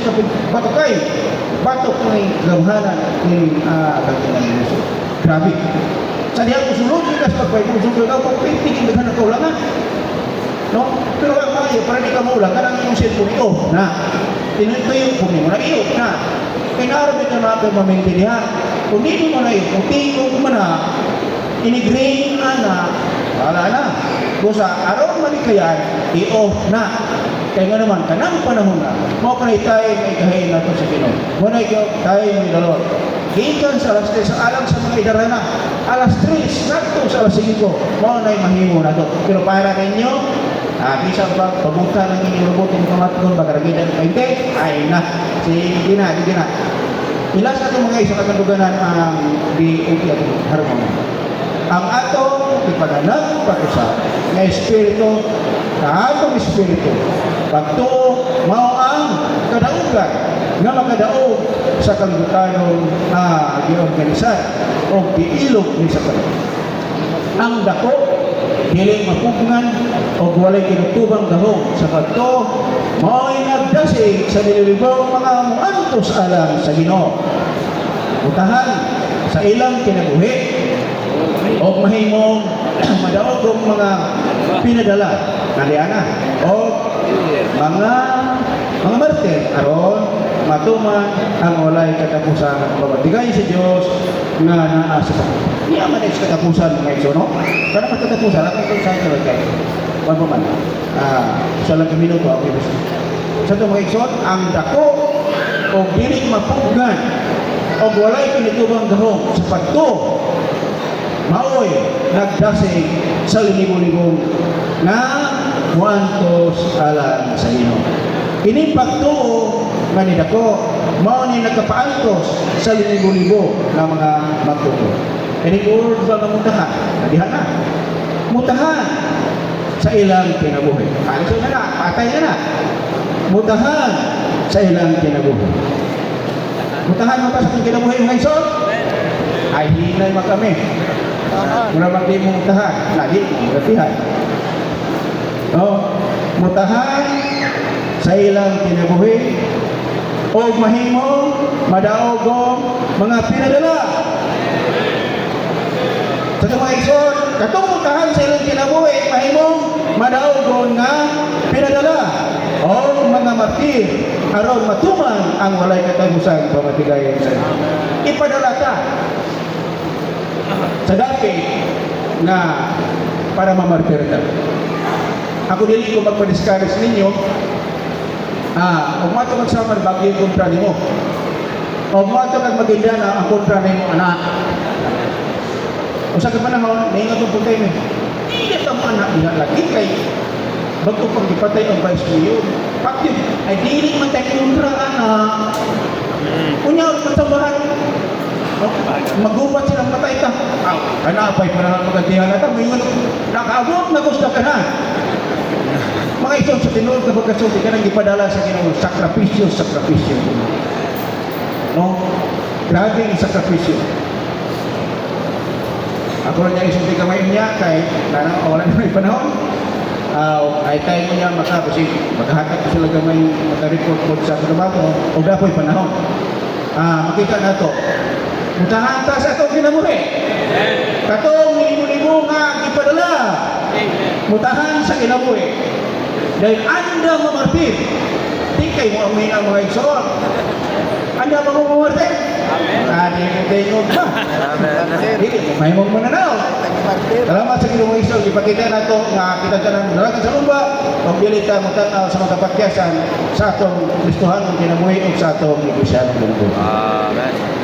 sa kapit batok kay batok ni gamhanan ni kaginan ni Jesus. Grabe. Sa diha ko sulod kita sa pagpay sulod daw kung pitik daghan na kaulangan. No? Pero ang maayo para di ka maulang kanang imong cellphone ito na tinutuyo kung mo na iyo na kinarabit na natin mamintindihan. Kung hindi mo na iyo, kung tingog mo na inigrain na wala na. Kung sa araw malikayan, i-off na. Kaya nga naman, kanang panahon na, mo pa na tayo may kahayin na ito sa Pinoy. Muna ikaw, tayo may dalot. Gikan sa alas 3, sa alam sa mga idarana, alas 3, sakto sa alas 5, mo na mahimo na ito. Pero para ninyo, bisa ba, pabuta ng inyong robot yung kamatgon, bagaragitan ng painte, ay na. Sige na, sige na. Ilas na itong mga isa kaganduganan ang DOT at harmony. Ang atong ipananang pag-usap na espiritu, na atong espiritu, pagtuo, mao ang kadaugan nga makadaog sa kalibutanon na giorganisar o giilog ni sa kanila. Ang dako, dili mapugngan o walay kinutubang gahong sa pagto, mao'y nagdasig sa nililibong mga muantos alam sa Ginoo. Utahan sa ilang kinabuhi o mahimong madaog ang mga pinadala na o mga martir aron matuman ang walay katapusan pabatigay sa Dios nga naa sa iya man sa katapusan mga igsoon no para magkatapusan ang katapusan sa kay wala man sa lang minuto ako gusto sa to mga igsoon ang dako o dili mapugnan o walay kinitubang gahom sa pagto maoy nagdasig sa libo-libong na muantos alam sa Ginoo. Kini pagtuo nga ni dako mao ni nagkapaantos sa libo-libo na mga magtuo. Kini urd ba nga mutahan? Diha na. Mutahan sa ilang kinabuhi. Alis na na, patay na na. Mutahan sa ilang kinabuhi. Mutahan mo pa sa kinabuhi mga isod? Ay hinay mo kami. Mula bang di mo mutahan? Lagi, mutahan. Mutahan sa ilang kinabuhi o mahimong madaogong mga pinadala. Sa mga isod, katong mutahan sa ilang kinabuhi, mahimong madaogong nga pinadala o mga martir aron matuman ang walay katapusan pamatigayan sa ipadala ka sa dati na para mamartir ka. Ako dili ko magpa-discourage ninyo kung mato magsama bagay yung kontra nimo o mato kag maginda na ang kontra nimo anak o sa kapanahon naingat ang puntay mo hindi ito mo anak niya lagi kay bago pang ipatay ang vice mayor pakyo ay dili man tayo kontra anak kunya magtambahan magubat silang patay ka kanapay para magantihan na ito may nakaabot na gusto ka na mga ito sa tinuod na pagkasulti ka nang ipadala sa Ginoo sakripisyo no? Grabe ang sakripisyo ako lang niya isulti kamay niya kay wala na may panahon ay tayo mo niya kasi maghahatag ko sila kamay maka-report po sa trabaho o dapoy panahon makita na ito mutahan ta sa itong kinabuhi katong libo-libo nga ipadala mutahan sa kinabuhi dahil anda mamartir di kayo mo amin ang mga igsoon anda mamartir hindi mo ba may mong mananaw salamat sa Ginoo Hesus ipakita na ito nga kita tanan dalagin sa lumba pagbilit ka matanaw sa mga kapakyasan sa atong listuhan ng kinabuhi o sa atong iglesia ng Ginoo. Amen.